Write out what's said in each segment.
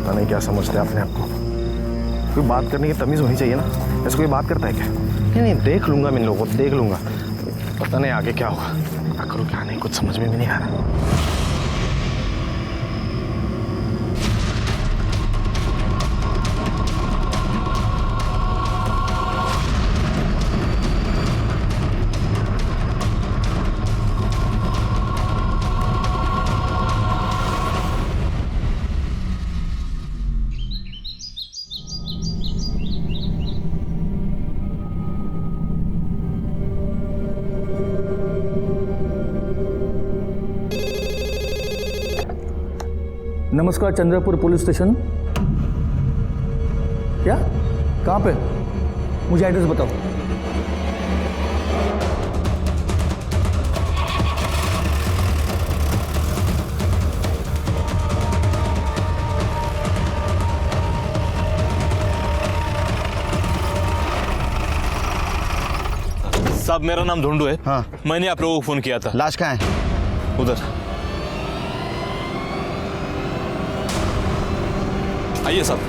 पता नहीं क्या समझते हैं अपने आप को। कोई बात करने की तमीज़ होनी चाहिए ना। ऐसे कोई बात करता है क्या? नहीं नहीं, देख लूंगा मैं इन लोगों को, देख लूंगा। पता नहीं आगे क्या होगा, क्या करूँ क्या नहीं, कुछ समझ में भी नहीं आ रहा। नमस्कार, चंद्रपुर पुलिस स्टेशन। क्या? कहाँ पे? मुझे एड्रेस बताओ। साहब, मेरा नाम ढूंढू है। हाँ। मैंने आप लोगों को फोन किया था। लाश कहाँ है? उधर आइए साहब,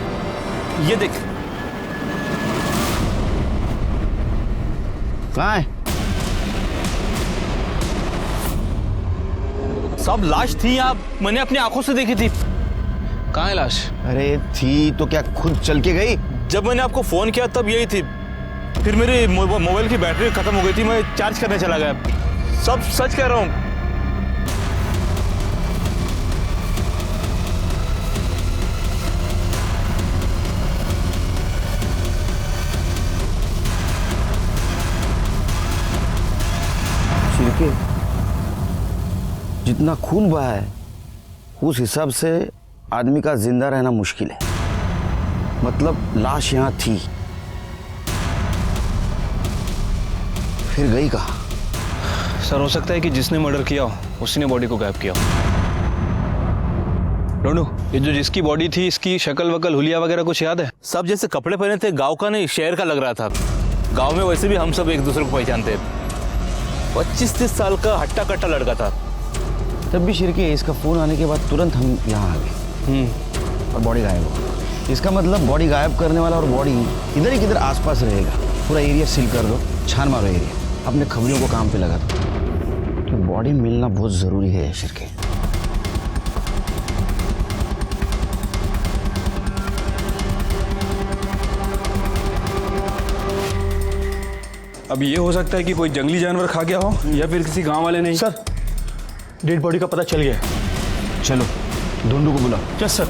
ये देख। कहाँ है? साहब, लाश थी यहाँ, मैंने अपनी आंखों से देखी थी। कहाँ है लाश? अरे थी तो क्या खुद चल के गई? जब मैंने आपको फोन किया तब यही थी। फिर मेरी मोबाइल की बैटरी खत्म हो गई थी, मैं चार्ज करने चला गया। सब सच कह रहा हूँ। छिड़के जितना खून बहा है उस हिसाब से आदमी का जिंदा रहना मुश्किल है। मतलब लाश यहाँ थी, फिर गई कहाँ? सर, हो सकता है कि जिसने मर्डर किया हो उसी ने बॉडी को गायब किया हो। डोनू, ये जो जिसकी बॉडी थी, इसकी शक्ल वकल हुलिया वगैरह कुछ याद है? सब जैसे कपड़े पहने थे, गांव का नहीं शहर का लग रहा था। गांव में वैसे भी हम सब एक दूसरे को पहचानते हैं। 25-30 साल का हट्टा कट्टा लड़का था। तब भी शिरके इसका फोन आने के बाद तुरंत हम यहाँ आ गए और बॉडी गायब हो गई। इसका मतलब बॉडी गायब करने वाला और बॉडी इधर ही किधर आसपास रहेगा। पूरा एरिया सील कर दो, छान मारो एरिया, अपने खबरियों को काम पे लगा दो। तो बॉडी मिलना बहुत जरूरी है शिरके। अब ये हो सकता है कि कोई जंगली जानवर खा गया हो या फिर किसी गांव वाले ने। सर, डेड बॉडी का पता चल गया। चलो ढूंढू को बुलाओ। Yes sir.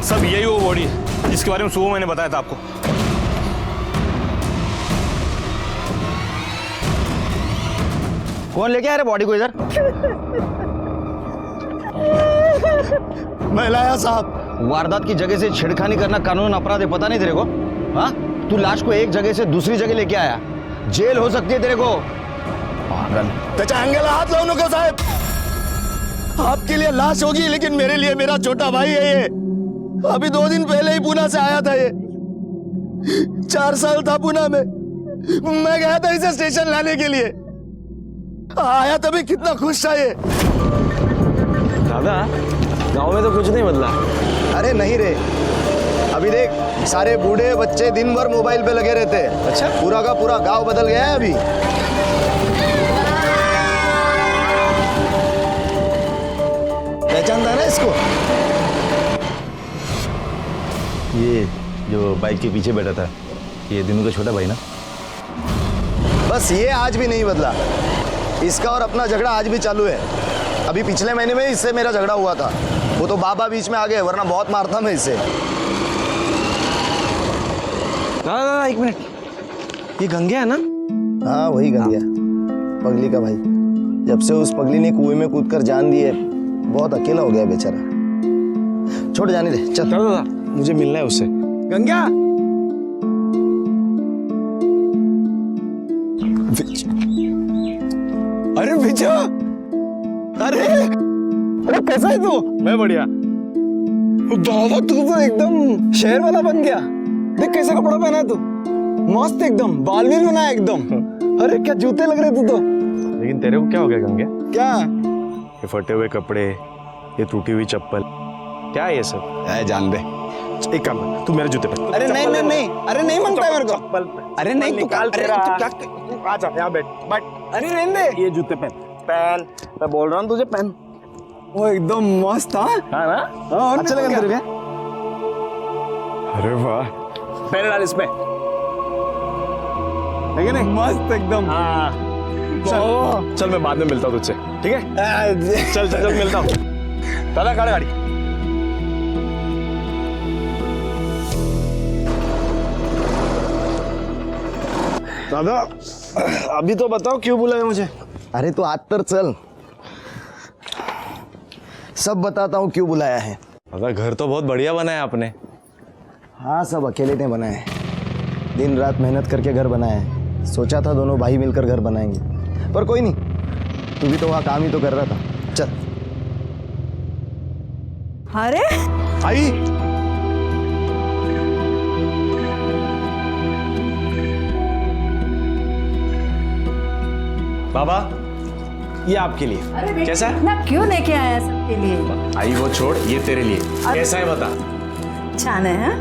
सब यही वो बॉडी है जिसके बारे में सुबह मैंने बताया था आपको। कौन लेके आ रहे बॉडी को इधर? मैं लाया साहब। वारदात की जगह से छेड़खानी करना कानून अपराध है, पता नहीं तेरे को? हाँ, तू लाश को एक जगह से दूसरी जगह लेके आया, जेल हो सकती है तेरे को। पागल। त्याच्या अंगाला हात लावू नको साहेब। आपके लिए लाश होगी लेकिन मेरे लिए मेरा छोटा भाई है ये। अभी 2 दिन पहले ही पुणे से आया था ये। 4 साल था पुणे में। मैं गया था इसे स्टेशन लाने के लिए। आया तभी कितना खुश था ये। दादा, गांव में तो कुछ नहीं बदला। अरे नहीं रे, अभी देख सारे बूढ़े बच्चे दिन भर मोबाइल पे लगे रहते हैं। अच्छा? पूरा का पूरा गांव बदल गया है अभी। पहचानता है ना इसको? ये जो बाइक के पीछे बैठा था, ये दिनू का छोटा भाई ना? बस ये आज भी नहीं बदला। इसका और अपना झगड़ा आज भी चालू है। अभी पिछले महीने में इससे मेरा झगड़ा हुआ था। वो तो बाबा बीच में आ गए, वरना बहुत मारता मैं इसे। दादा, 1 मिनट, ये गंगे है ना? हाँ वही गंगिया, पगली का भाई। जब से उस पगली ने कुएं में कूदकर जान दी है, बहुत अकेला हो गया बेचारा। छोड़ जाने दे, चल। दादा, मुझे मिलना है उससे। गंगा, अरे विजय, अरे कैसा है तू? मैं बढ़िया। बाबा तू तो एकदम शहर वाला बन गया। देख कैसा कपड़ा पहना है तू, मस्त एकदम, बाल भी बनाया एकदम। अरे क्या जूते लग रहे तू तो। लेकिन तेरे को क्या हो गया गंगे? क्या ये फटे हुए कपड़े, ये टूटी हुई चप्पल, क्या है ये सब? है जान दे। एक काम कर, तू मेरे जूते पहन। अरे नहीं नहीं नहीं, अरे नहीं मांगता है मेरे को। चप्पल अरे नहीं तू निकाल अरे तेरा। तू क्या तू आ जा यहाँ बैठ। अरे रहने दे। ये जूते पहन। पहन, मैं बोल रहा हूँ तुझे पहन। वो एकदम मस्त। हाँ हाँ ना? हाँ, अच्छा लगा तेरे को? अरे वाह, पहन डाल इसमें। है कि नहीं? मस्त एकदम। हाँ चल, चल मैं बाद में मिलता हूँ तुझसे, ठीक है? चल चल चल मिलता हूँ। दादा गाड़ी गाड़ी। दादा अभी तो बताओ क्यों बुलाया मुझे? अरे तो आज तर चल, सब बताता हूँ क्यों बुलाया है। दादा घर तो बहुत बढ़िया बनाया आपने। हाँ सब अकेले ने बनाए, दिन रात मेहनत करके घर बनाया है। सोचा था दोनों भाई मिलकर घर बनाएंगे, पर कोई नहीं, तू भी तो वहाँ काम ही तो कर रहा था। चल अरे आई। बाबा ये आपके लिए। अरे कैसा है? ना क्यों लेके आया सबके लिए? आई वो छोड़, ये तेरे लिए। कैसा है बता? छान आहे हा?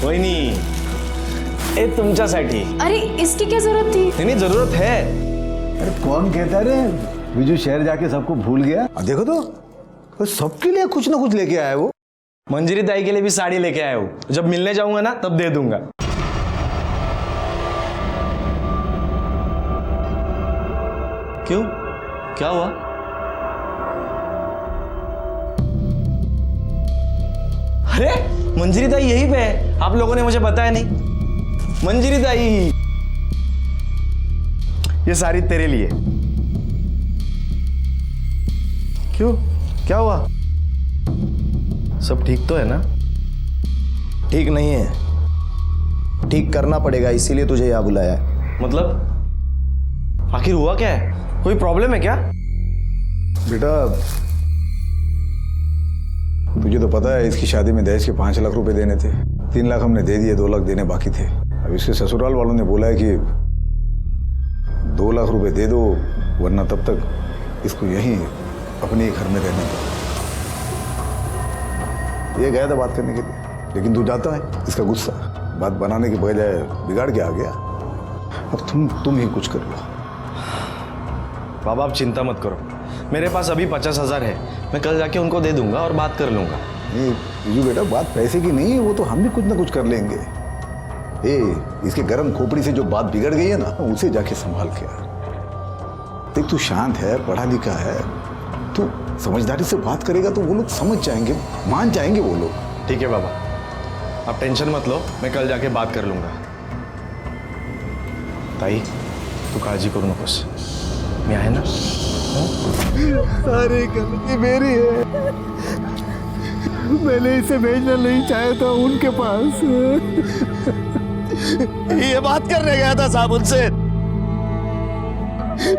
कोई नहीं, ए तुमच्यासाठी। अरे इसकी क्या जरूरत थी? नहीं नहीं जरूरत है। अरे कौन कहता रे विजू शहर जाके सबको भूल गया? देखो तो सबके लिए कुछ ना कुछ लेके आया है वो। मंजरी दाई के लिए भी साड़ी लेके आया हूँ, जब मिलने जाऊंगा ना तब दे दूंगा। क्यों, क्या हुआ? अरे मंजरी दाई यहीं पे है, आप लोगों ने मुझे बताया नहीं। मंजरी दाई, ये साड़ी तेरे लिए। क्यों, क्या हुआ? सब ठीक तो है ना? ठीक नहीं है, ठीक करना पड़ेगा, इसीलिए तुझे यहाँ बुलाया है। मतलब आखिर हुआ क्या है? कोई प्रॉब्लम है क्या? बेटा तुझे तो पता है इसकी शादी में दहेज के 5 लाख रुपए देने थे। 3 लाख हमने दे दिए, 2 लाख देने बाकी थे। अब इसके ससुराल वालों ने बोला है कि 2 लाख रुपए दे दो, वरना तब तक इसको यहीं अपने ही घर में रहने दो। ये गया था बात करने के लिए, लेकिन तू जाता है इसका गुस्सा बात बनाने के बजाय बिगाड़ के आ गया। अब तुम ही कुछ कर लो। बाबा आप चिंता मत करो, मेरे पास अभी 50,000 है, मैं कल जाके उनको दे दूंगा और बात कर लूंगा। नहीं विजू बेटा, बात पैसे की नहीं है, वो तो हम भी कुछ ना कुछ कर लेंगे। इसके गर्म खोपड़ी से जो बात बिगड़ गई है ना, उसे जाके संभाल के आ। देख तू शांत है, पढ़ा लिखा है, तू समझदारी से बात करेगा तो वो लोग समझ जाएंगे, मान जाएंगे वो लोग। ठीक है बाबा, आप टेंशन मत लो, मैं कल जाके बात कर लूंगा। ताई तू काळजी करू नकोस, मी आहे ना? सारी गलती मेरी है, मैंने इसे भेजना नहीं चाहा था उनके पास। ये बात करने गया था साहब उनसे।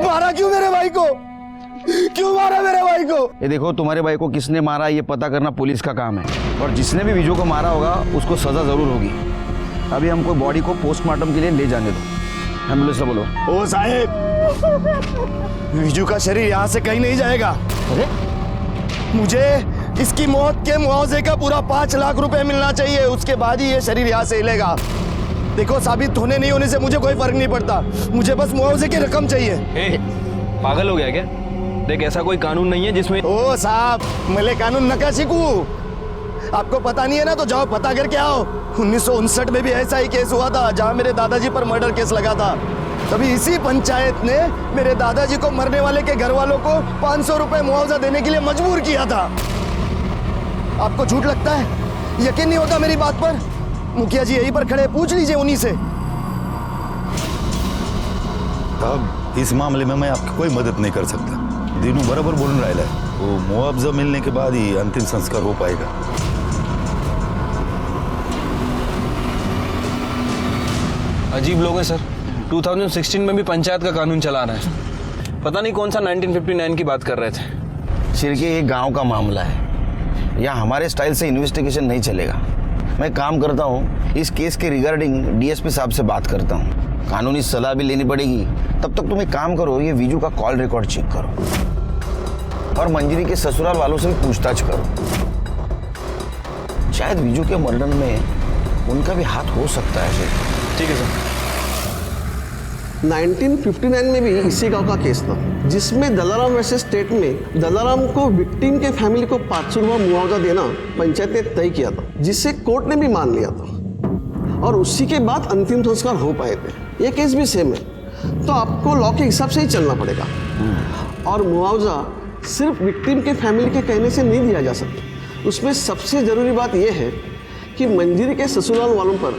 मारा क्यों मेरे भाई को? क्यों मारा मेरे भाई को? ये देखो, तुम्हारे भाई को किसने मारा ये पता करना पुलिस का काम है, और जिसने भी विजू को मारा होगा उसको सजा जरूर होगी। अभी हमको बॉडी को पोस्टमार्टम के लिए ले जाने दो। एम्बुलेंस से बोलो। ओ साहेब, विजू का शरीर यहाँ से कहीं नहीं जाएगा। मुझे इसकी मौत के मुआवजे का पूरा 5 लाख रुपए मिलना चाहिए, उसके बाद ही ये शरीर यहाँ से हिलेगा। देखो साबित होने नहीं होने से मुझे कोई फर्क नहीं पड़ता, मुझे बस मुआवजे की रकम चाहिए। पागल हो गया क्या? देख ऐसा कोई कानून नहीं है जिसमें। ओ साहब, मैले कानून नका सीखू, आपको पता नहीं है ना तो जाओ पता करके आओ। 1959 में भी ऐसा ही केस हुआ था जहां मेरे दादाजी पर मर्डर केस लगा था। तभी इसी पंचायत ने मेरे दादाजी को मरने वाले के घर वालों को 500 रुपए मुआवजा देने के लिए मजबूर किया था। आपको झूठ लगता है? यकीन नहीं होता मेरी बात पर? मुखिया जी यहीं पर खड़े, पूछ लीजिए उन्हीं से। अब इस मामले में मैं आपकी कोई मदद नहीं कर सकता। दीनू बराबर बोल रहा है, वो मुआवजा मिलने के बाद ही अंतिम संस्कार हो पाएगा। अजीब लोग हैं सर, 2016 में भी पंचायत का कानून चला रहा है। पता नहीं कौन सा 1959 की बात कर रहे थे। सिर्फ ये गांव का मामला है, यहाँ हमारे स्टाइल से इन्वेस्टिगेशन नहीं चलेगा। मैं काम करता हूँ, इस केस के रिगार्डिंग डीएसपी साहब से बात करता हूँ, कानूनी सलाह भी लेनी पड़ेगी। तब तक तुम एक काम करो, ये विजू का कॉल रिकॉर्ड चेक करो और मंजरी के ससुराल वालों से भी पूछताछ करो। शायद विजू के मर्डर में उनका भी हाथ हो सकता है। ठीक है सर। 1959 में भी इसी गांव का केस था, जिसमें दलाराम वर्सेस स्टेट में दलाराम को विक्टिम के फैमिली को 500 रुपया मुआवजा देना पंचायत ने तय किया था, जिसे कोर्ट ने भी मान लिया था और उसी के बाद अंतिम संस्कार हो पाए थे। ये केस भी सेम है, तो आपको लॉ के हिसाब से ही चलना पड़ेगा और मुआवजा सिर्फ विक्टिम के फैमिली के कहने से नहीं दिया जा सकता। उसमें सबसे जरूरी बात यह है कि मंजरी के ससुराल वालों पर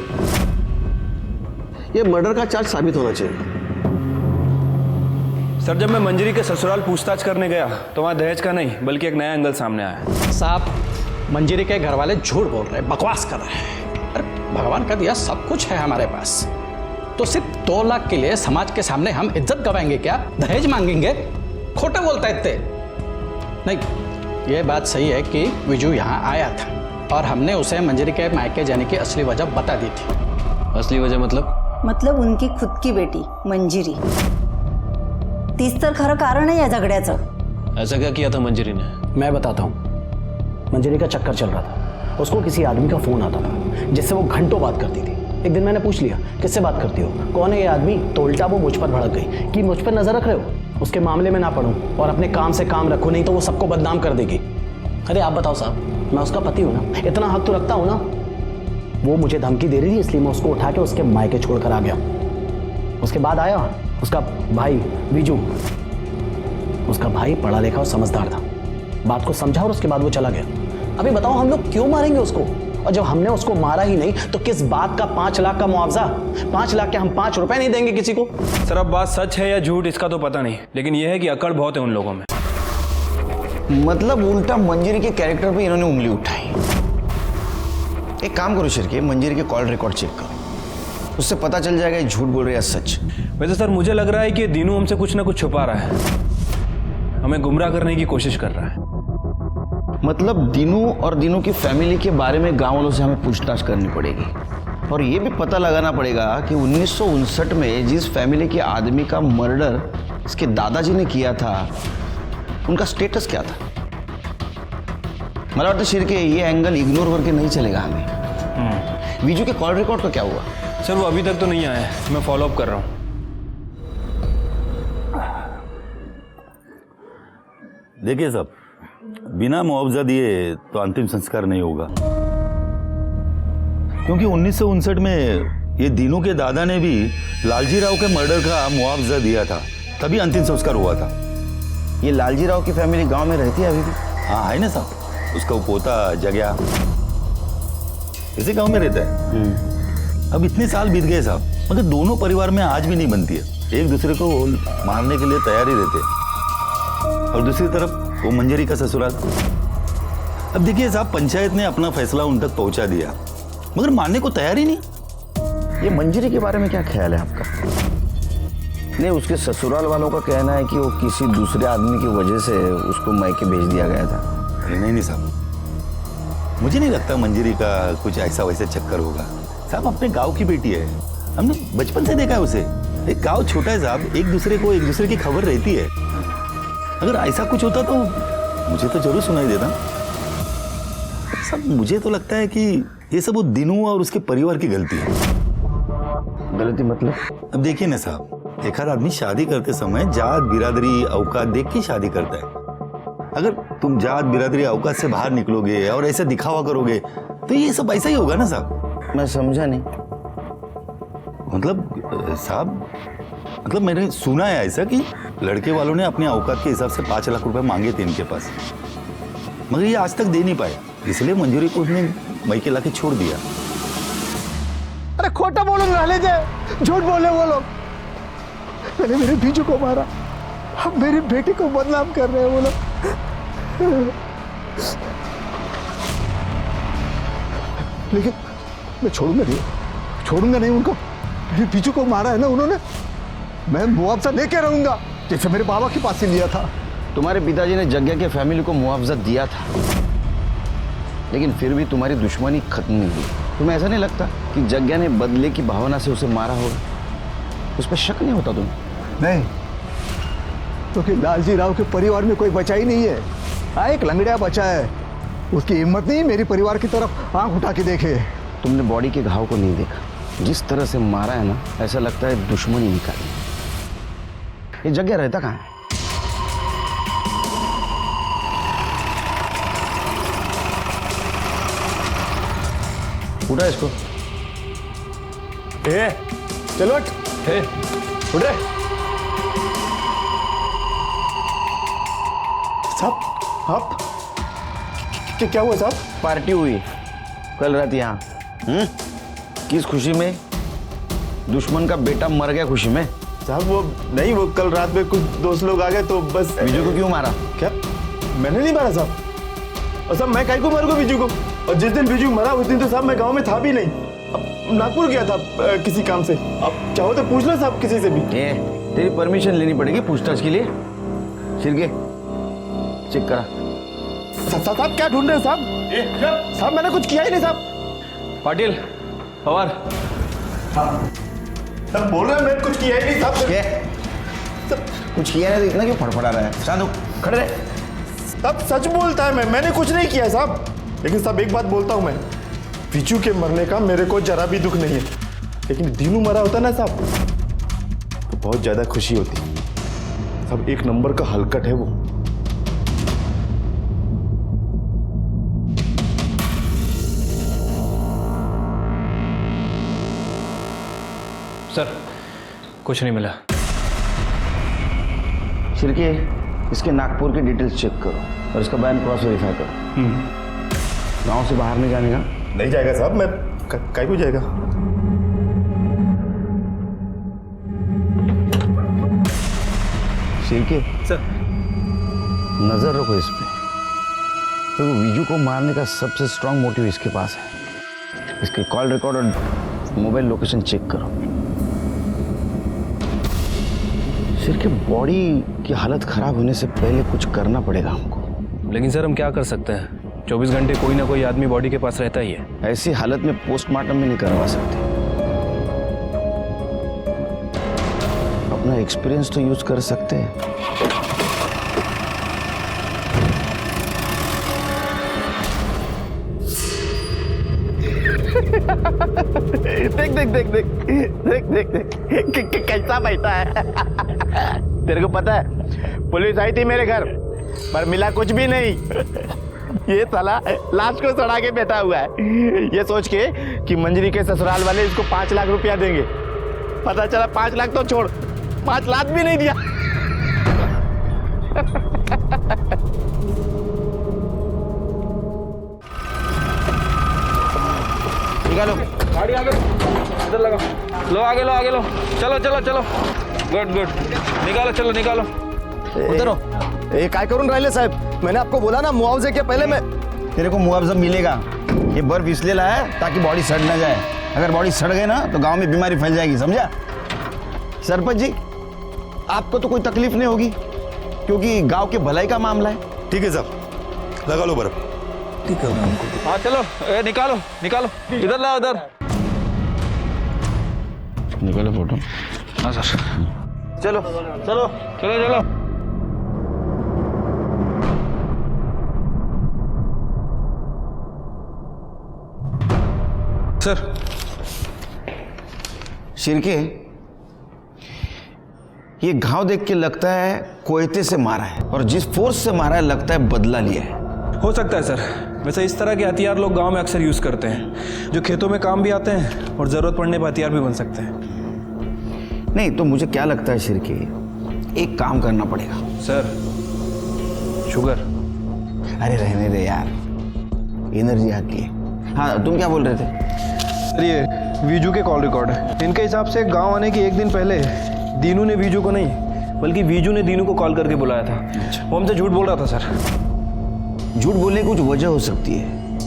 यह मर्डर का चार्ज साबित होना चाहिए। सर, जब मैं मंजरी के ससुराल पूछताछ करने गया तो वहाँ दहेज का नहीं बल्कि एक नया एंगल सामने आया। साहब, मंजरी के घर वाले झूठ बोल रहे हैं, बकवास कर रहे हैं। अरे भगवान का दिया सब कुछ है हमारे पास, तो सिर्फ 2 लाख के लिए समाज के सामने हम इज्जत गवाएंगे क्या? दहेज मांगेंगे? खोटे बोलता है इतने। नहीं, ये बात सही है कि विजू यहाँ आया था और हमने उसे मंजरी के मायके जाने की असली वजह बता दी थी। असली वजह मतलब उनकी खुद की बेटी मंजिरी, तीच तर खरं कारण आहे या झगड्याचं। ऐसा क्या किया था मंजरी ने? मैं बताता हूँ। मंजरी का चक्कर चल रहा था, उसको किसी आदमी का फोन आता था जिससे वो घंटों बात करती थी। एक दिन मैंने पूछ लिया, किससे बात करती हो, कौन है ये आदमी? तो उल्टा वो मुझ पर भड़क गई कि मुझ पर नजर रख रहे हो, उसके मामले में ना पढ़ूं और अपने काम से काम रखो, नहीं तो वो सबको बदनाम कर देगी। अरे आप बताओ साहब, मैं उसका पति हूँ ना, इतना हक तो रखता हूँ ना। वो मुझे धमकी दे रही थी, इसलिए मैं उसको उठा के उसके मायके छोड़कर आ गया। उसके बाद आया उसका भाई विजू। उसका भाई पढ़ा लिखा और समझदार था, बात को समझा और उसके बाद वो चला गया। अभी बताओ हम लोग क्यों मारेंगे उसको? और जब हमने उसको मारा ही नहीं तो किस बात का 5 लाख का मुआवजा? 5 लाख के हम 5 रुपए नहीं देंगे किसी को। सर, अब बात सच है या झूठ इसका तो पता नहीं, लेकिन यह है कि अकड़ बहुत है उन लोगों में। मतलब उल्टा मंजरी के कैरेक्टर पे इन्होंने उंगली उठाई। एक काम करो शिरके, मंजरी के कॉल रिकॉर्ड चेक करो, उससे पता चल जाएगा ये झूठ बोल रहे हैं या सच। वैसे सर, मुझे लग रहा है कि दीनू हमसे कुछ ना कुछ छुपा रहा है, हमें गुमराह करने की कोशिश कर रहा है। मतलब दीनू और दीनू की फैमिली के बारे में गांव वालों से हमें पूछताछ करनी पड़ेगी और ये भी पता लगाना पड़ेगा कि 1959 में जिस फैमिली के आदमी का मर्डर इसके दादाजी ने किया था, उनका स्टेटस क्या था। मतलब शिरके ये एंगल इग्नोर करके नहीं चलेगा हमें। विजू के कॉल रिकॉर्ड का क्या हुआ? सर, वो अभी तक तो नहीं आया है, मैं फॉलो अप कर रहा हूँ। देखिए साहब, बिना मुआवजा दिए तो अंतिम संस्कार नहीं होगा, क्योंकि 1959 में ये दीनू के दादा ने भी लालजी राव के मर्डर का मुआवजा दिया था, तभी अंतिम संस्कार हुआ था। ये लालजी राव की फैमिली गांव में रहती है अभी भी? हाँ है ना साहब, उसका पोता जगया इसी गांव में रहता है। अब इतने साल बीत गए साहब, मगर दोनों परिवार में आज भी नहीं बनती है, एक दूसरे को मारने के लिए तैयार ही रहते हैं। और दूसरी तरफ वो मंजरी का ससुराल। अब देखिए साहब, पंचायत ने अपना फैसला उन तक पहुंचा दिया, मगर मानने को तैयार ही नहीं। ये मंजरी के बारे में क्या ख्याल है आपका? नहीं, उसके ससुराल वालों का कहना है कि वो किसी दूसरे आदमी की वजह से उसको मायके भेज दिया गया था। नहीं साहब, मुझे नहीं लगता मंजरी का कुछ ऐसा वैसा चक्कर होगा। साहब अपने गांव की बेटी है, हमने बचपन से देखा है उसे। एक गांव छोटा है साहब, एक दूसरे की खबर रहती है। अगर ऐसा कुछ होता तो मुझे तो जरूर सुनाई देता। सब मुझे तो लगता है कि ये सब वो दीनू और उसके परिवार की गलती है। गलती मतलब? अब देखिए ना साहब, एक आदमी शादी करते समय जात बिरादरी औकात देख के शादी करता है। अगर तुम जात बिरादरी औकात से बाहर निकलोगे और ऐसा दिखावा करोगे तो ये सब ऐसा ही होगा ना साहब। मैं समझा नहीं। मतलब साहब, मतलब मैंने सुना है ऐसा कि लड़के वालों ने अपने औकात के हिसाब से 5 लाख रुपए मांगे थे इनके पास, मगर ये आज तक दे नहीं पाए, इसलिए मंजूरी को उसने मायके लाके छोड़ दिया। अरे खोटा बोलो, नाले जाए, झूठ बोले वो लोग। मैंने मेरे बीजू को मारा, अब मेरी बेटी को बदनाम कर रहे हैं वो लोग। लेकिन मैं छोड़ूंगा नहीं उनको। मेरे बीजू को मारा है ना उन्होंने, मैं मुआवजा लेके रहूंगा, जैसे मेरे बाबा के पास से लिया था। तुम्हारे पिताजी ने जग्या के फैमिली को मुआवजा दिया था, लेकिन फिर भी तुम्हारी दुश्मनी खत्म नहीं हुई। तुम्हें ऐसा नहीं लगता कि जग्या ने बदले की भावना से उसे मारा होगा? उस पर शक नहीं होता तुम्हें? नहीं, क्योंकि लालजी राव के परिवार में कोई बचा ही नहीं है। हाँ, एक लंगड़िया बचा है, उसकी हिम्मत नहीं मेरे परिवार की तरफ आंख उठा के देखे। तुमने बॉडी के घाव को नहीं देखा, जिस तरह से मारा है ना, ऐसा लगता है दुश्मनी निकाली। ये जग्या रहता कहाँ है? उठा इसको। चलो उठ रे साहब। आप क्या हुआ साहब? पार्टी हुई कल रात यहाँ। किस खुशी में? दुश्मन का बेटा मर गया खुशी में। साहब वो नहीं, वो कल रात में कुछ दोस्त लोग आ गए तो बस। बीजू को क्यों मारा? क्या मैंने नहीं मारा साहब। और साहब मैं काहे को मारूंगा बीजू को? और जिस दिन बीजू मरा उस दिन तो साहब मैं गांव में था भी नहीं। अब नागपुर गया था किसी काम से। अब चाहो तो पूछ लो साहब किसी से भी। तेरी परमिशन लेनी पड़ेगी पूछताछ के लिए। शिरके चेक करा। साहब क्या ढूंढ रहे हैं साहब? साहब मैंने कुछ किया ही नहीं साहब। पाटिल पवार साहब बोल रहे हैं मैंने कुछ किया ही नहीं साहब। कुछ किया है तो इतना क्यों फड़फड़ा रहा है? साधु खड़े रहे। साहब सच बोलता है मैंने कुछ नहीं किया साहब। लेकिन साहब एक बात बोलता हूं मैं, बीजू के मरने का मेरे को जरा भी दुख नहीं है। लेकिन दीनू मरा होता ना साहब तो बहुत ज्यादा खुशी होती। साहब एक नंबर का हलकट है वो। सर कुछ नहीं मिला। शिरके इसके नागपुर के डिटेल्स चेक करो और इसका बयान क्रॉस वेरीफाई करो। गांव से बाहर नहीं जाने का? नहीं जाएगा साहब। मैं काहे को जाएगा? शिरके सर नजर रखो इस पे, क्योंकि विजू को मारने का सबसे स्ट्रांग मोटिव इसके पास है। इसके कॉल रिकॉर्ड और मोबाइल लोकेशन चेक करो। शिरके बॉडी की हालत खराब होने से पहले कुछ करना पड़ेगा हमको। लेकिन सर हम क्या कर सकते हैं? 24 घंटे कोई ना कोई आदमी बॉडी के पास रहता ही है। ऐसी हालत में पोस्टमार्टम भी नहीं करवा सकते। अपना एक्सपीरियंस तो यूज कर सकते हैं। देख देख देख देख देख देख देख कैसा बैठा है। तेरे को पता है पुलिस आई थी मेरे घर पर मिला कुछ भी नहीं। ये साला लाश को सड़ा के बैठा हुआ है, ये सोच के कि मंजरी के ससुराल वाले इसको 5 लाख रुपया देंगे। पता चला 5 लाख तो छोड़, 5 लाख भी नहीं दिया। निकालो गाड़ी आगे इधर लगा लो। आगे लो आगे लो। चलो चलो चलो। गुड गुड निकालो चलो निकालो। उतरो। ये काय करून राहिले साहब? मैंने आपको बोला ना मुआवजे के पहले मैं। तेरे को मुआवजा मिलेगा। ये बर्फ इसलिए लाया है ताकि बॉडी सड़ ना जाए। अगर बॉडी सड़ गई ना तो गांव में बीमारी फैल जाएगी, समझा? सरपंच जी आपको तो कोई तकलीफ नहीं होगी क्योंकि गांव के भलाई का मामला है। ठीक है साहब, लगा लो बर्फ। ठीक है हाँ चलो निकालो निकालो। इधर लाओ इधर। निकालो फोटो। हाँ सर चलो चलो चलो चलो। सर शिरके ये घाव देख के लगता है कोयते से मारा है और जिस फोर्स से मारा है लगता है बदला लिया है। हो सकता है सर। वैसे इस तरह के हथियार लोग गांव में अक्सर यूज करते हैं, जो खेतों में काम भी आते हैं और जरूरत पड़ने पर हथियार भी बन सकते हैं। नहीं तो मुझे क्या लगता है शिरके, एक काम करना पड़ेगा। Sir sugar. अरे रहने दे यार, एनर्जी आती है। हाँ तुम क्या बोल रहे थे? सर ये वीजू के कॉल रिकॉर्ड है। इनके हिसाब से गांव आने के एक दिन पहले दीनू ने वीजू को नहीं बल्कि वीजू ने दीनू को कॉल करके बुलाया था। वो हमसे झूठ बोल रहा था सर। झूठ बोलने की कुछ वजह हो सकती है,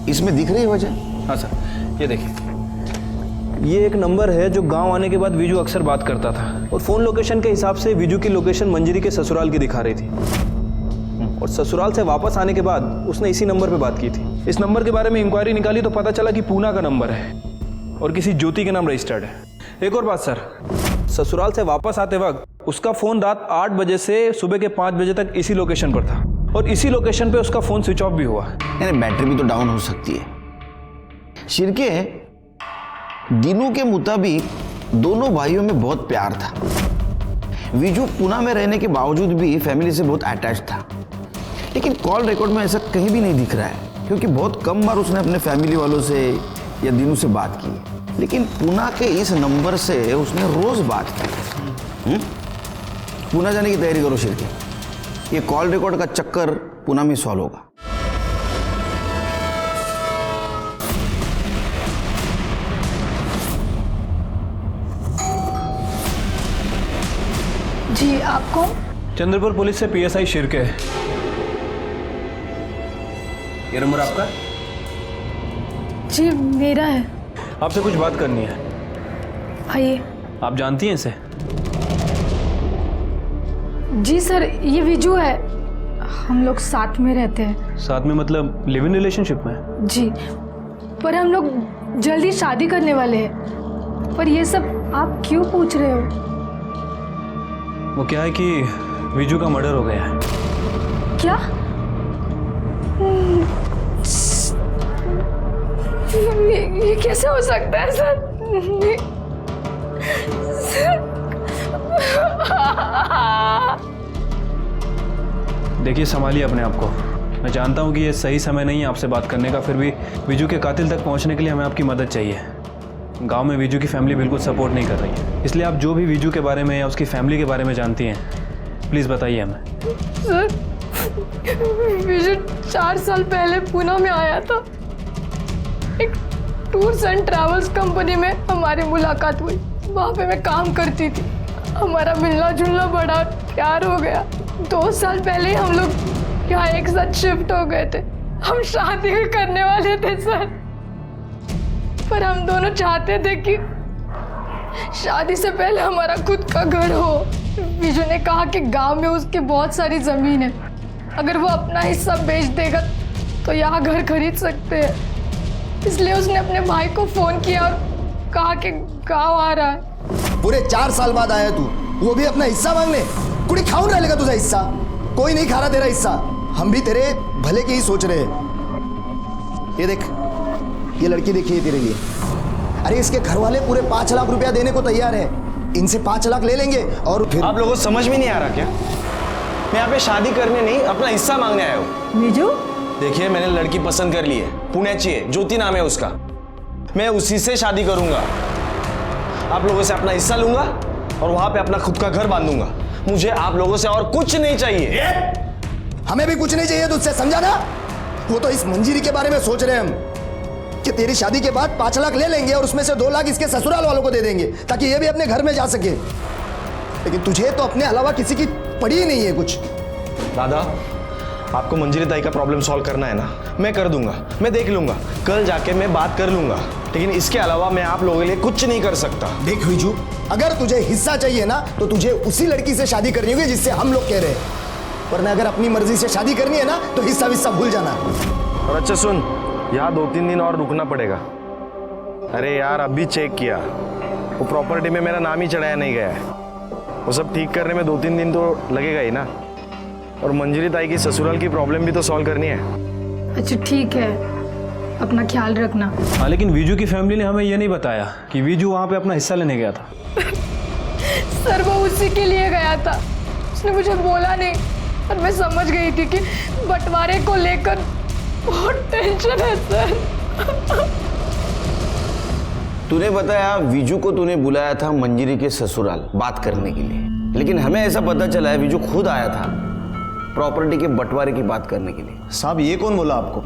इसमें दिख रही है वजह? हाँ सर ये देखिए, ये एक नंबर है जो गांव आने के बाद वीजू अक्सर बात करता था और फोन लोकेशन के हिसाब से वीजू की लोकेशन मंजरी के ससुराल की दिखा रही थी। और ससुराल से वापस आने के बाद उसने इसी नंबर पे बात की थी। इस नंबर के बारे में इंक्वायरी निकाली तो पता चला कि पूना का नंबर है और किसी ज्योति के नाम रजिस्टर्ड है। एक और बात सर, ससुराल से वापस आते वक्त उसका फ़ोन रात 8 बजे से सुबह के 5 बजे तक इसी लोकेशन पर था और इसी लोकेशन पे उसका फ़ोन स्विच ऑफ भी हुआ। यानी बैटरी भी तो डाउन हो सकती है। शिरके, दिनू के मुताबिक दोनों भाइयों में बहुत प्यार था। विजू पुणे में रहने के बावजूद भी फैमिली से बहुत अटैच था, लेकिन कॉल रिकॉर्ड में ऐसा कहीं भी नहीं दिख रहा है, क्योंकि बहुत कम बार उसने अपने फैमिली वालों से या दिनू से बात की। लेकिन पुणे के इस नंबर से उसने रोज बात की। पुणे जाने की तैयारी करो शिरके, ये कॉल रिकॉर्ड का चक्कर पुणे में सॉल्व होगा। जी, आप कौन? चंद्रपुर पुलिस से PSI शिरके। ये नंबर आपका? जी मेरा है। आपसे कुछ बात करनी है। आइए। आप जानती हैं इसे? जी सर, ये विजू है, हम लोग साथ में रहते हैं। साथ में मतलब लिव इन रिलेशनशिप में? जी, पर हम लोग जल्दी शादी करने वाले हैं। पर ये सब आप क्यों पूछ रहे हो? वो क्या है कि विजू का मर्डर हो गया है। क्या? ये कैसे हो सकता है सर? देखिए, संभालिए अपने आप को। मैं जानता हूँ कि ये सही समय नहीं है आपसे बात करने का, फिर भी विजू के कातिल तक पहुँचने के लिए हमें आपकी मदद चाहिए। गांव में विजू की फैमिली बिल्कुल सपोर्ट नहीं कर रही है, इसलिए आप जो भी विजू के बारे में या उसकी फैमिली के बारे में जानती हैं, प्लीज़ बताइए हमें। सर, विजू 4 साल पहले पुणे में आया था। एक टूर्स एंड ट्रैवल्स कंपनी में हमारी मुलाकात हुई। वहाँ पे मैं काम करती थी। हमारा मिलना जुलना बड़ा प्यार हो गया। 2 साल पहले ही हम लोग यहाँ एक साथ शिफ्ट हो गए थे। हम शादी भी करने वाले थे सर, पर हम दोनों चाहते थे कि शादी से पहले हमारा खुद का घर हो। विजू ने कहा कि गांव में उसकी बहुत सारी ज़मीन है, अगर वो अपना हिस्सा बेच देगा तो यहाँ घर खरीद सकते हैं। इसलिए उसने अपने भाई को फ़ोन किया और कहा कि गांव आ रहा है। पूरे 4 साल बाद आया तू, वो भी अपना हिस्सा मांगने? कुड़ी खाऊं रह लेगा तुझा हिस्सा? कोई नहीं खा रहा तेरा हिस्सा। हम भी तेरे भले के ही सोच रहे हैं। ये देख, ये लड़की देखी है तेरे लिए। अरे इसके घर वाले पूरे 5 लाख रुपया देने को तैयार हैं। इनसे 5 लाख ले लेंगे और फिर। आप लोगों को समझ में नहीं आ रहा क्या? मैं यहाँ पे शादी करने नहीं, अपना हिस्सा मांगने आया हूँ। विजू, देखिए, मैंने लड़की पसंद कर ली है, पुण्याची है, ज्योति नाम है उसका। मैं उसी से शादी करूंगा। आप लोगों से अपना हिस्सा लूंगा और वहां पे अपना खुद का घर बांधूंगा। मुझे आप लोगों से और कुछ नहीं चाहिए। हमें भी कुछ नहीं चाहिए तुझसे, समझा ना? वो तो इस मंजीरी के बारे में सोच रहे हैं हम कि तेरी शादी के बाद 5 लाख ले लेंगे और उसमें से 2 लाख इसके ससुराल वालों को दे देंगे ताकि ये भी अपने घर में जा सके। लेकिन तुझे तो अपने अलावा किसी की पड़ी ही नहीं है कुछ। दादा, आपको मंजीरी ताई का प्रॉब्लम सॉल्व करना है ना, मैं कर दूंगा, मैं देख लूंगा, कल जाके मैं बात कर लूंगा। लेकिन इसके अलावा मैं आप लोगों के लिए कुछ नहीं कर सकता। देख विजू, अगर तुझे हिस्सा चाहिए ना तो तुझे उसी लड़की से शादी करनी होगी जिससे हम लोग कह रहे हैं, वरना अगर अपनी मर्जी से शादी करनी है ना तो हिस्सा विस्सा भूल जाना। और अच्छा सुन, यहाँ 2-3 दिन और रुकना पड़ेगा। अरे यार, अभी चेक किया, वो प्रॉपर्टी में मेरा नाम ही चढ़ाया नहीं गया है। वो सब ठीक करने में 2-3 दिन तो लगेगा ही ना। और मंजरी ताई की ससुराल की प्रॉब्लम भी तो सॉल्व करनी है। अच्छा ठीक है, अपना ख्याल रखना। हाँ, लेकिन विजू की फैमिली ने हमें ये नहीं बताया कि विजू वहाँ पे अपना हिस्सा लेने गया था। सर, वो उसी के लिए गया था, उसने मुझे बोला नहीं। और मैं समझ गई थी कि बंटवारे को लेकर बहुत टेंशन है सर। तूने बताया विजू को तूने बुलाया था मंजरी के ससुराल बात करने के लिए, लेकिन हमें ऐसा पता चला है विजू खुद आया था प्रॉपर्टी के बंटवारे की बात करने के लिए। साहब, ये कौन बोला आपको?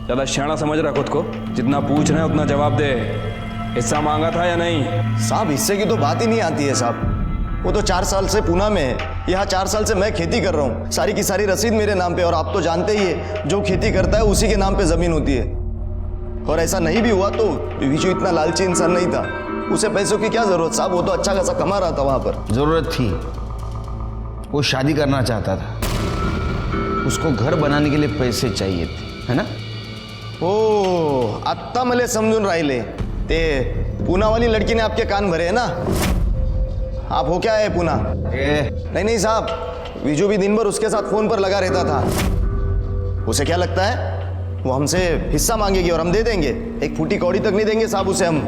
ज्यादा शाना समझ रहा खुद को, जितना पूछ रहे हैं उतना जवाब दे। हिस्सा मांगा था या नहीं? साहब, हिस्से की तो बात ही नहीं आती है साहब। वो तो 4 साल से पुणे में है, यहाँ 4 साल से मैं खेती कर रहा हूँ। सारी की सारी रसीद मेरे नाम पे, और आप तो जानते ही है जो खेती करता है उसी के नाम पे जमीन होती है। और ऐसा नहीं भी हुआ तो विजू इतना लालची इंसान नहीं था, उसे पैसों की क्या जरूरत साहब, वो तो अच्छा खासा कमा रहा था वहां पर। जरूरत थी, वो शादी करना चाहता था, उसको घर बनाने के लिए पैसे चाहिए थे, है ना? ओ आत्ता मले समजून राहिले ते पूनावाली लड़की ने आपके कान भरे है ना? आप हो क्या है पूना? नहीं साहब, विजू भी दिन भर उसके साथ फोन पर लगा रहता था। उसे क्या लगता है वो हमसे हिस्सा मांगेगी और हम दे देंगे? एक फूटी कौड़ी तक नहीं देंगे साहब उसे हम।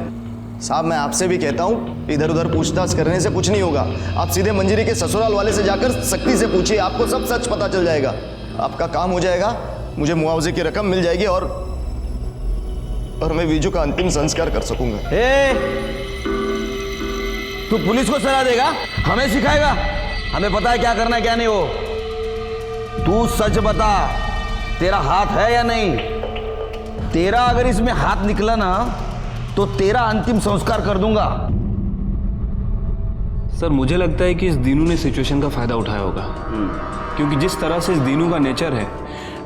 साहब मैं आपसे भी कहता हूँ, इधर उधर पूछताछ करने से कुछ नहीं होगा। आप सीधे मंजरी के ससुराल वाले से जाकर सख्ती से पूछिए, आपको सब सच पता चल जाएगा। आपका काम हो जाएगा, मुझे मुआवजे की रकम मिल जाएगी और मैं विजू का अंतिम संस्कार कर सकूंगा। तू पुलिस को सलाह देगा, हमें सिखाएगा? हमें पता है क्या करना है क्या नहीं। हो तू सच बता, तेरा हाथ है या नहीं? तेरा अगर इसमें हाथ निकला ना तो तेरा अंतिम संस्कार कर दूंगा। सर मुझे लगता है कि इस दीनू ने सिचुएशन का फायदा उठाया होगा, क्योंकि जिस तरह से इस दीनू का नेचर है,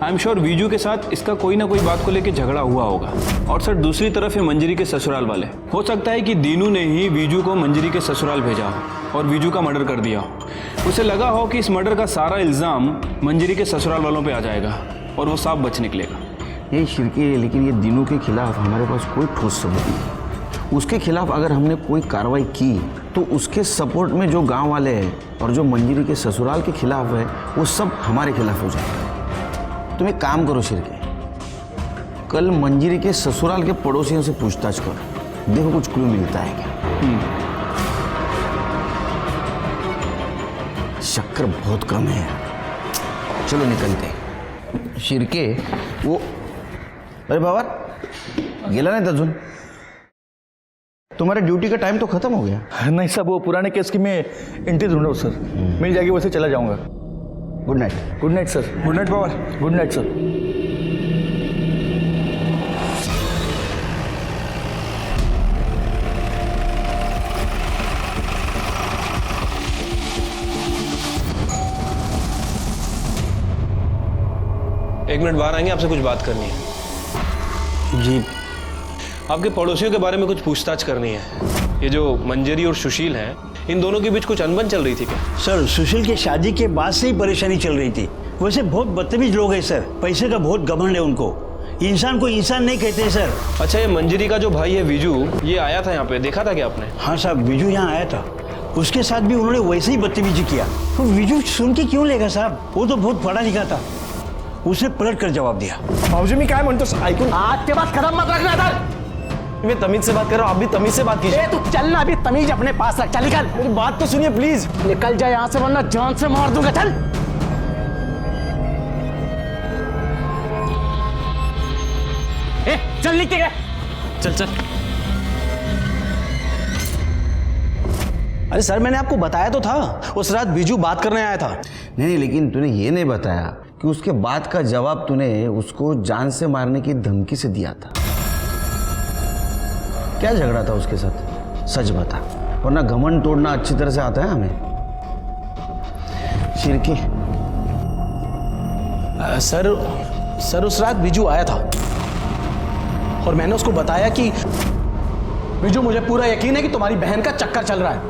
आई एम श्योर विजू के साथ इसका कोई ना कोई बात को लेकर झगड़ा हुआ होगा। और सर दूसरी तरफ है मंजरी के ससुराल वाले। हो सकता है कि दीनू ने ही विजू को मंजरी के ससुराल भेजा हो और विजू का मर्डर कर दिया हो। उसे लगा हो कि इस मर्डर का सारा इल्ज़ाम मंजरी के ससुराल वालों पे आ जाएगा और वो साफ बच निकलेगा। ये शिरके, लेकिन ये दीनू के खिलाफ हमारे पास कोई ठोस सबूत नहीं। उसके खिलाफ अगर हमने कोई कार्रवाई की तो उसके सपोर्ट में जो गांव वाले हैं और जो मंजरी के ससुराल के खिलाफ है वो सब हमारे खिलाफ हो जाएगा। तुम एक काम करो शिरके, कल मंजरी के ससुराल के पड़ोसियों से पूछताछ करो, देखो कुछ क्लू मिलता है क्या। शक्कर बहुत कम है यार। चलो निकलते। शिरके वो, अरे बाबा गेला नहीं अजून? तुम्हारे ड्यूटी का टाइम तो खत्म हो गया। नहीं साहब, वो पुराने केस की मैं एंट्री ढूंढ रहा हूँ सर। मिल जाएगी, वैसे चला जाऊंगा। Good night. Good night sir. Good night Pawar. Good night sir. एक मिनट बाहर आएंगे, आपसे कुछ बात करनी है। जी। आपके पड़ोसियों के बारे में कुछ पूछताछ करनी है। ये जो मंजरी और सुशील हैं, इन दोनों के बीच कुछ अनबन चल रही थी क्या? सर सुशील की शादी के बाद से ही परेशानी चल रही थी। वैसे बहुत बदतमीज लोग हैं सर, पैसे का बहुत घमंड है उनको। इंसान को इंसान नहीं कहते सर। अच्छा, ये मंजरी का जो भाई है विजू, ये आया था यहाँ पे, देखा था क्या आपने? हाँ साहब, विजू यहाँ आया था, उसके साथ भी उन्होंने वैसे ही बदतमीजी किया। तो विजू सुन के क्यों लेगा साहब, वो तो बहुत पढ़ा लिखा था। उसने पलट कर जवाब दिया। भाऊजी मी काय म्हणतो ऐकून, आज के बाद कदम मत रखना इधर। मैं तमीज से बात कर रहा हूँ, आप भी तमीज से बात कीजिए। तू चल ना, अभी तमीज अपने पास रख। चल निकल, मेरी बात तो सुनिए प्लीज। निकल जा यहाँ से वरना जान से मार दूंगा। चल। चल लिख के गए। चल चल। अरे सर, मैंने आपको बताया तो था, उस रात बिजू बात करने आया था। नहीं, लेकिन तूने ये नहीं बताया कि उसके बाद का जवाब तूने उसको जान से मारने की धमकी से दिया था। क्या झगड़ा था उसके साथ, सच बता, वरना घमंड तोड़ना अच्छी तरह से आता है हमें। शिरके सर उस रात बिजू आया था और मैंने उसको बताया कि बिजू, मुझे पूरा यकीन है कि तुम्हारी बहन का चक्कर चल रहा है।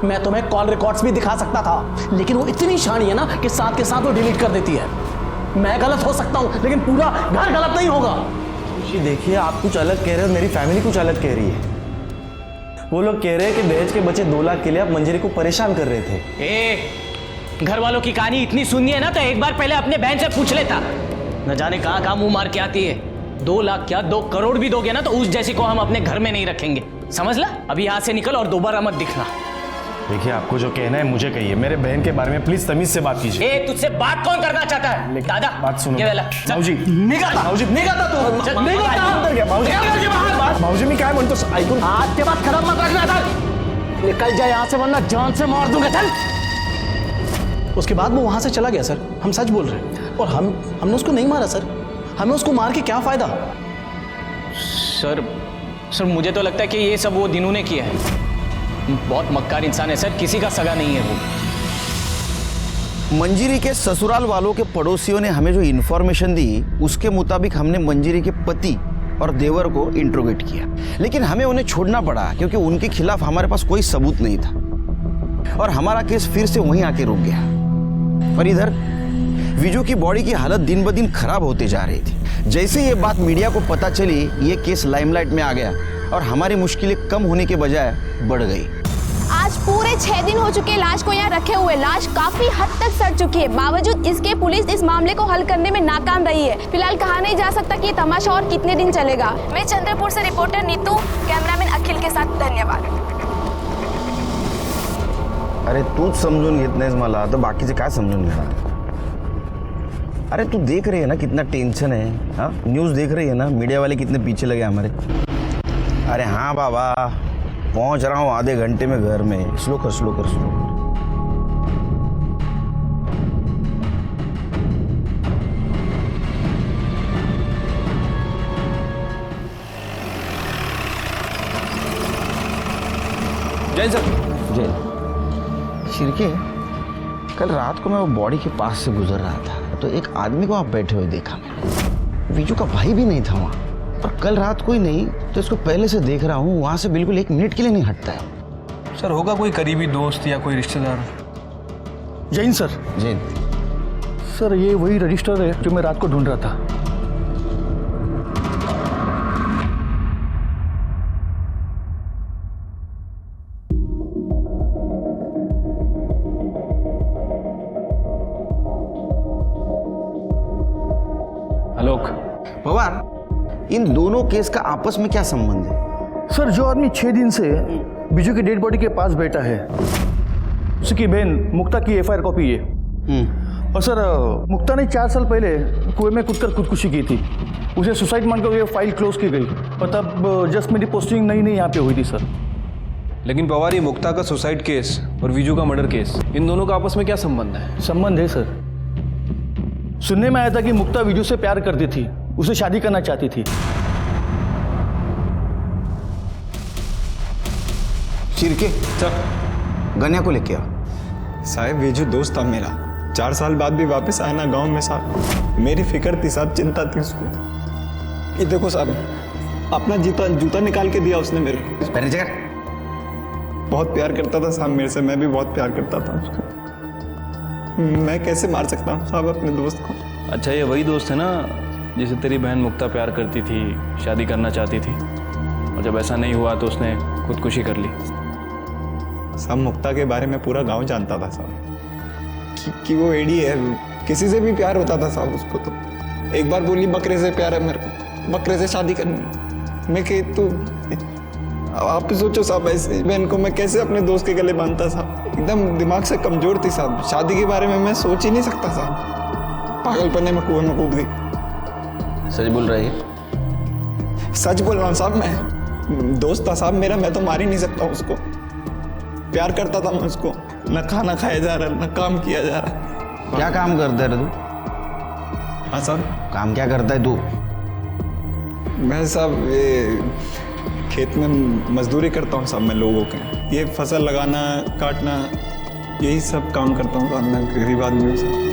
मैं तुम्हें कॉल रिकॉर्ड्स भी दिखा सकता था, लेकिन वो इतनी शानी है ना कि साथ के साथ वो डिलीट कर देती है। मैं गलत हो सकता हूं, लेकिन पूरा घर गलत नहीं होगा। देखिए, आप कुछ अलग कह रहे हो, मेरी फैमिली कुछ अलग कह रही है। वो लोग कह रहे हैं कि दहेज के बचे 2 लाख के लिए आप मंजरी को परेशान कर रहे थे। घर वालों की कहानी इतनी सुननी है ना तो एक बार पहले अपने बहन से पूछ लेता। न जाने कहां कहां मुंह मार के आती है। 2 लाख क्या 2 करोड़ भी दोगे ना तो उस जैसी को हम अपने घर में नहीं रखेंगे, समझ ला। अभी यहाँ से निकल और दोबारा मत दिखना। देखिए, आपको जो कहना है मुझे कहिए, मेरे बहन के बारे में प्लीज तमीज से बात कीजिए। तुझसे बात कौन करना चाहता है? दादा बात सुनो। भाऊजी निकलता भाऊजी मी काय म्हणतो ऐकून, आज के बाद कदम मत रखना इधर। निकल जाए यहाँ से वरना जान से मार दूंगा। चल। उसके बाद वो वहां से चला गया सर, हम सच बोल रहे हैं। और हमने उसको नहीं मारा सर, हमें उसको मार के क्या फायदा। सर मुझे तो लगता है कि ये सब वो दिनों ने किया है। बहुत मक्कार इंसान है सर, किसी का सगा नहीं है वो। मंजरी के ससुराल वालों के पड़ोसियों ने हमें जो इन्फॉर्मेशन दी उसके मुताबिक हमने मंजरी के पति और देवर को इंट्रोगेट किया, लेकिन हमें उन्हें छोड़ना पड़ा क्योंकि उनके खिलाफ हमारे पास कोई सबूत नहीं था और हमारा केस फिर से वहीं आके रुक गया। और इधर विजू की बॉडी की हालत दिन ब दिन खराब होते जा रही थी। जैसे ये बात मीडिया को पता चली, ये केस लाइमलाइट में आ गया और हमारी मुश्किलें कम होने के बजाय बढ़ गई। आज पूरे 6 दिन हो चुके लाश को यहाँ रखे हुए। लाश काफी हद तक सड़ चुकी है। बावजूद इसके पुलिस इस मामले को हल करने में नाकाम रही है। फिलहाल कहा नहीं जा सकता कि ये तमाशा और कितने दिन चलेगा। मैं चंद्रपुर से रिपोर्टर नीतू, कैमरामैन अखिल के साथ धन्यवाद। अरे तूच समजून घेत नाहीस मला, तर बाकीचे काय समजून घेणार? अरे तू देख रही है ना कितना टेंशन है, हाँ न्यूज़ देख रही है ना, मीडिया वाले कितने पीछे लगे हमारे। अरे हाँ बाबा, पहुंच रहा हूँ आधे घंटे में घर में। स्लो कर स्लो कर स्लो कर। जय सर। जय शिरके, कल रात को मैं वो बॉडी के पास से गुजर रहा था तो एक आदमी को वहाँ बैठे हुए देखा मैंने। विजू का भाई भी नहीं था वहाँ, और कल रात कोई नहीं तो इसको पहले से देख रहा हूँ, वहाँ से बिल्कुल 1 मिनट के लिए नहीं हटता है। सर होगा कोई करीबी दोस्त या कोई रिश्तेदार? जैन सर। जैन सर, ये वही रजिस्टर है जो मैं रात को ढूंढ रहा था। आलोक, पवार, इन दोनों केस का आपस में क्या संबंध है? सर, जो आदमी 6 दिन से बिजू की डेड बॉडी के पास बैठा है, उसकी बहन मुक्ता की FIR कॉपी है। और सर, मुक्ता ने 4 साल पहले कुएं में कूदकर खुदकुशी की थी। उसे सुसाइड मानकर ये फाइल क्लोज की गई और तब जस्ट मेरी पोस्टिंग नई यहाँ पे हुई थी सर। लेकिन पवार, ये मुक्ता का सुसाइड केस और विजू का मर्डर केस, इन दोनों का आपस में क्या संबंध है? संबंध है सर। सुनने में आया था कि मुक्ता विजू से प्यार करती थी, उसे शादी करना चाहती थी। शिरके, सर, गन्या को लेके आओ। साहब विजू दोस्त था मेरा, 4 साल बाद भी वापस आया ना गांव में साहब। मेरी फिक्र थी साहब, चिंता थी उसको। ये देखो साहब, अपना जूता निकाल के दिया उसने मेरे को। बहुत प्यार करता था साहब मेरे से, मैं भी बहुत प्यार करता था उसको। मैं कैसे मार सकता हूँ साहब अपने दोस्त को? अच्छा, ये वही दोस्त है ना जिसे तेरी बहन मुक्ता प्यार करती थी, शादी करना चाहती थी, और जब ऐसा नहीं हुआ तो उसने खुदकुशी कर ली। साहब मुक्ता के बारे में पूरा गांव जानता था साहब कि वो एडी है, किसी से भी प्यार होता था साहब उसको। तो एक बार बोली बकरे से प्यार है मेरे को, बकरे से शादी करनी। मैं कि तू आप सोचो साहब, ऐसी बहन को मैं कैसे अपने दोस्त के गले बांधता साहब? एकदम दिमाग से कमजोर थी साहब, शादी के बारे में मैं सोच ही नहीं सकता साहब। पागलपने में कुएं में कूद गई। सच बोल रही है? सच बोल रहा हूँ साहब, मैं दोस्त था साहब मेरा, मैं तो मार ही नहीं सकता उसको। प्यार करता था मैं उसको, न खाना खाया जा रहा, न काम किया जा रहा। क्या काम करता है तू? हाँ साहब। काम क्या करता है तू? मैं साहब ये खेत में मजदूरी करता हूँ साहब मैं लोगों के। ये फसल लगाना, काटना, यही सब काम करता हूँ साहब। मैं गरीब आदमी हूँ साहब।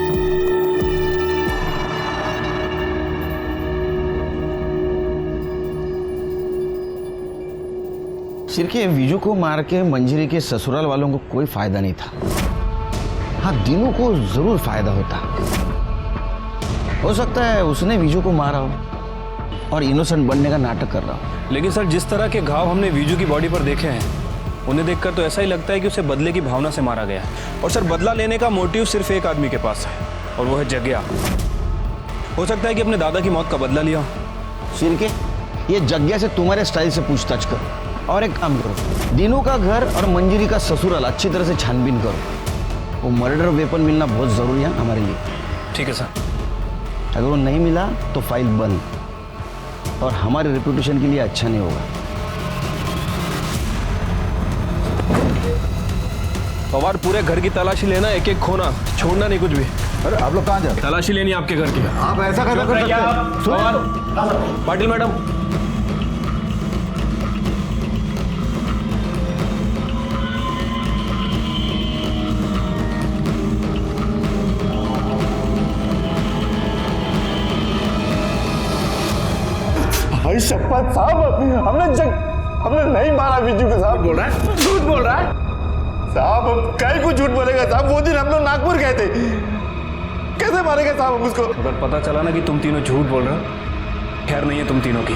शिरके, विजू को मार के मंजरी के ससुराल वालों को कोई फायदा नहीं था। हाँ, दिनू को जरूर फायदा होता। हो सकता है उसने विजू को मारा हो और इनोसेंट बनने का नाटक कर रहा हो। लेकिन सर, जिस तरह के घाव हमने विजू की बॉडी पर देखे हैं, उन्हें देखकर तो ऐसा ही लगता है कि उसे बदले की भावना से मारा गया है। और सर, बदला लेने का मोटिव सिर्फ एक आदमी के पास है, और वो है जग्या। हो सकता है कि अपने दादा की मौत का बदला लिया। शिरके, ये जग्या से तुम्हारे स्टाइल से पूछताछ करो, और एक काम करो, दिनू का घर और मंजरी का ससुराल अच्छी तरह से छानबीन करो। वो मर्डर वेपन मिलना बहुत जरूरी है हमारे लिए। ठीक है सर। अगर वो नहीं मिला तो फाइल बंद, और हमारे रेपुटेशन के लिए अच्छा नहीं होगा। पवार, पूरे घर की तलाशी लेना, एक एक खोना, छोड़ना नहीं कुछ भी। अरे आप लोग कहाँ जा रहे? तलाशी लेनी आपके घर की। आप ऐसा कैसे कर सकते हैं? पवार, पाटिल मैडम, भाई शपथ साहब, हमने नहीं मारा विजू को साहब। बोल रहा है, झूठ बोल रहा है साहब। अब कहीं को झूठ बोलेगा साहब? वो दिन हम लोग नागपुर गए थे, कैसे कैसे मारेंगे साहब हम उसको? अगर पता चला ना कि तुम तीनों झूठ बोल रहे हो, खैर नहीं है तुम तीनों की।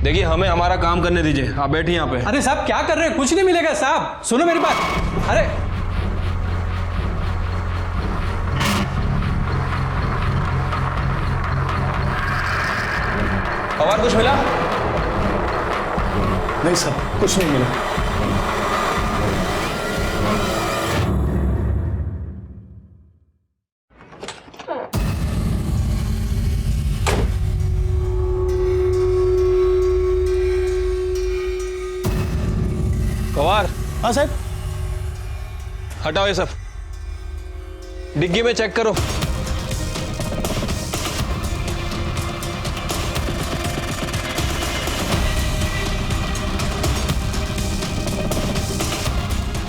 देखिए हमें हमारा काम करने दीजिए, आप बैठिए यहाँ पे। अरे साहब क्या कर रहे हैं? कुछ नहीं मिलेगा साहब, सुनो मेरी बात। अरे और कुछ मिला? नहीं साहब, कुछ नहीं मिला। पवार। हाँ साहब। हटाओ ये सब, डिग्गी में चेक करो।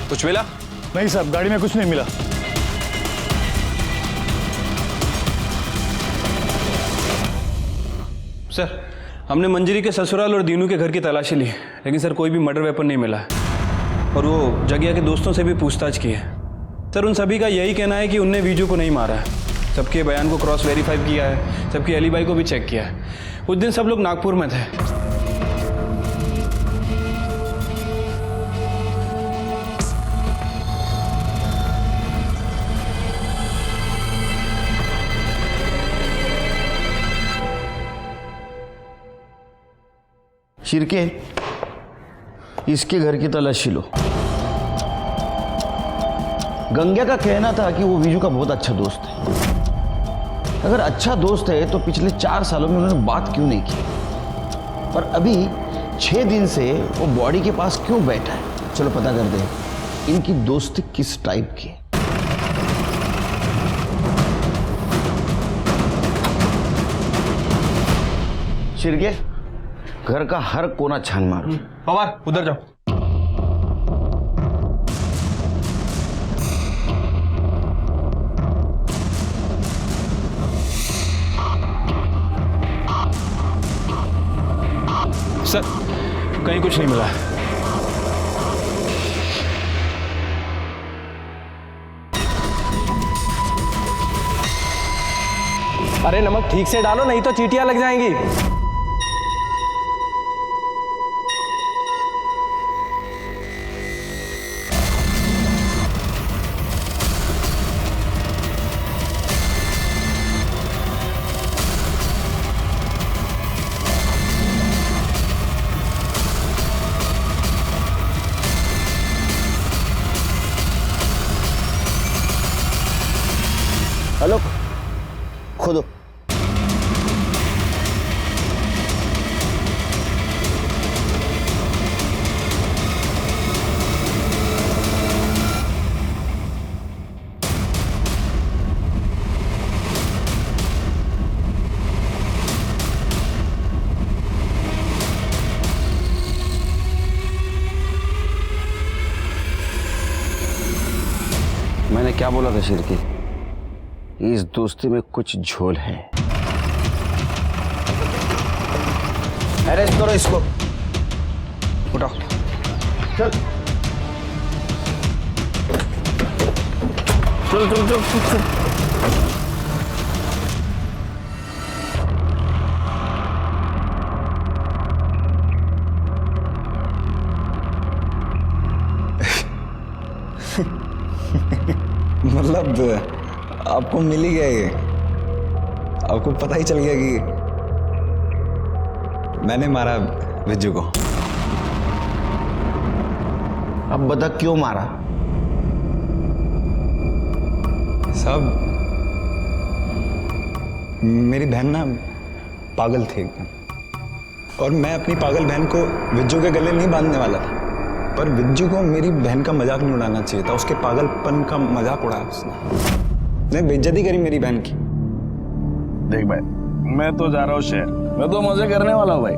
कुछ मिला? नहीं साहब, गाड़ी में कुछ नहीं मिला। सर हमने मंजरी के ससुराल और दीनू के घर की तलाशी ली, लेकिन सर कोई भी मर्डर वेपन नहीं मिला है। और वो जगिया के दोस्तों से भी पूछताछ की है सर, उन सभी का यही कहना है कि उनने वीजू को नहीं मारा है। सबके बयान को क्रॉस वेरीफाई किया है, सबकी एलिबाई को भी चेक किया है। उस दिन सब लोग नागपुर में थे। शिरके, इसके घर की तलाशी लो। गंगा का कहना था कि वो विजू का बहुत अच्छा दोस्त है। अगर अच्छा दोस्त है तो पिछले 4 सालों में उन्होंने बात क्यों नहीं की? और अभी 6 दिन से वो बॉडी के पास क्यों बैठा है? चलो पता कर दे इनकी दोस्ती किस टाइप की है। शिरके, घर का हर कोना छान मारो। पवार उधर जाओ। सर कहीं कुछ नहीं मिला है। अरे नमक ठीक से डालो, नहीं तो चींटियां लग जाएंगी। हेलो, खोदो। मैंने क्या बोला था शिरकी? इस दोस्ती में कुछ झोल है। अरेस्ट करो इसको। उठाओ। चल चल चल चल, चल। मतलब आपको मिल ही गया ये? आपको पता ही चल गया कि मैंने मारा विज्जू को? अब बता क्यों मारा? साहब मेरी बहन ना पागल थी एकदम, और मैं अपनी पागल बहन को विज्जू के गले नहीं बांधने वाला था, पर विज्जू को मेरी बहन का मजाक नहीं उड़ाना चाहिए था। उसके पागलपन का मजाक उड़ाया उसने, बेइज्जती करी मेरी बहन की। देख भाई, मैं तो जा रहा हूँ शहर, मैं तो मजे करने वाला हूँ भाई,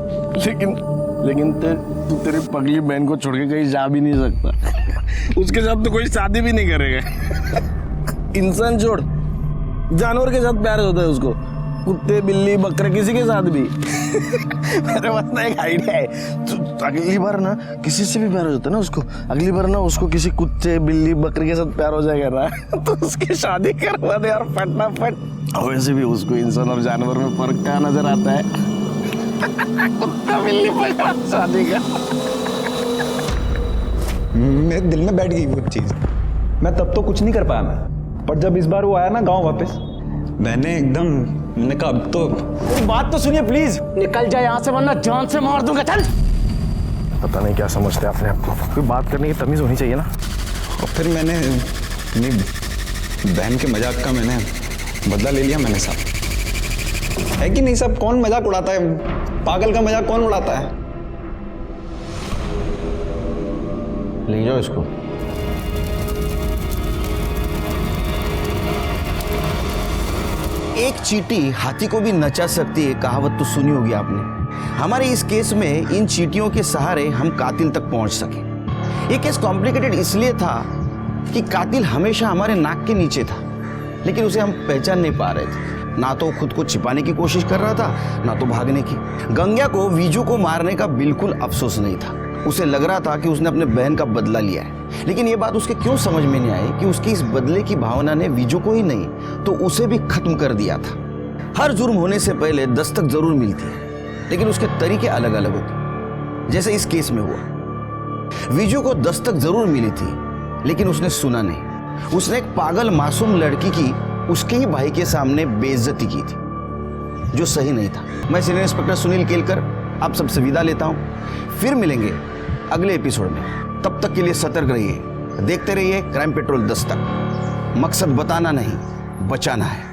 लेकिन तू तेरी पगली बहन को छोड़ के कहीं जा भी नहीं सकता। उसके साथ तो कोई शादी भी नहीं करेगा। इंसान छोड़, जानवर के साथ प्यार होता है उसको। कुत्ते बिल्ली बकरे किसी के साथ भी मेरे पास ना एक आइडिया है। तो अगली बार ना किसी से भी प्यार हो जाता है ना उसको, अगली बार ना उसको किसी कुत्ते बिल्ली बकरी के साथ प्यार हो जाएगा ना तो उसकी शादी करवा दे और फटाफट। और वैसे भी उसको इंसान और जानवर में फर्क क्या नजर आता है? कुत्ता बिल्ली बकरा शादी का। मेरे दिल में बैठ गई वो चीज़। मैं तब तो कुछ नहीं कर पाया मैं, पर जब इस बार वो आया ना गांव वापस, मैंने एकदम, मैंने कहा अब तो बात तो सुनिए प्लीज, निकल जाए यहाँ से वरना जान से मार दूंगा। चल। पता नहीं क्या समझते अपने आप को, कोई बात करने की तमीज होनी चाहिए ना। और फिर मैंने अपनी बहन के मजाक का मैंने बदला ले लिया मैंने साहब। है कि नहीं साहब? कौन मजाक उड़ाता है? पागल का मजाक कौन उड़ाता है? ले जाओ इसको। एक चींटी हाथी को भी नचा सकती है, कहावत तो सुनी होगी आपने। हमारे इस केस में इन चींटियों के सहारे हम कातिल तक पहुंच सके। ये केस कॉम्प्लिकेटेड इसलिए था कि कातिल हमेशा हमारे नाक के नीचे था, लेकिन उसे हम पहचान नहीं पा रहे थे। ना तो खुद को छिपाने की कोशिश कर रहा था, ना तो भागने की। गंग्या को विजू को मारने का बिल्कुल अफसोस नहीं था। उसे लग रहा था कि उसने अपने बहन का बदला लिया है, लेकिन यह बात उसके क्यों समझ में नहीं आई कि उसकी इस बदले की भावना ने विजू को ही नहीं तो उसे भी खत्म कर दिया था। हर जुर्म होने से पहले दस्तक जरूर मिलती है, लेकिन उसके तरीके अलग अलग होते। जैसे इस केस में हुआ, विजू को दस्तक जरूर मिली थी, लेकिन उसने सुना नहीं। उसने एक पागल मासूम लड़की की उसके ही भाई के सामने बेइज्जती की थी, जो सही नहीं था। मैं सीनियर इंस्पेक्टर सुनील केलकर आप सबसे विदा लेता हूं। फिर मिलेंगे अगले एपिसोड में। तब तक के लिए सतर्क रहिए, देखते रहिए क्राइम पेट्रोल दस्तक। मकसद बताना नहीं, बचाना है।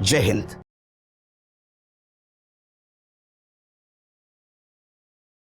जय हिंद।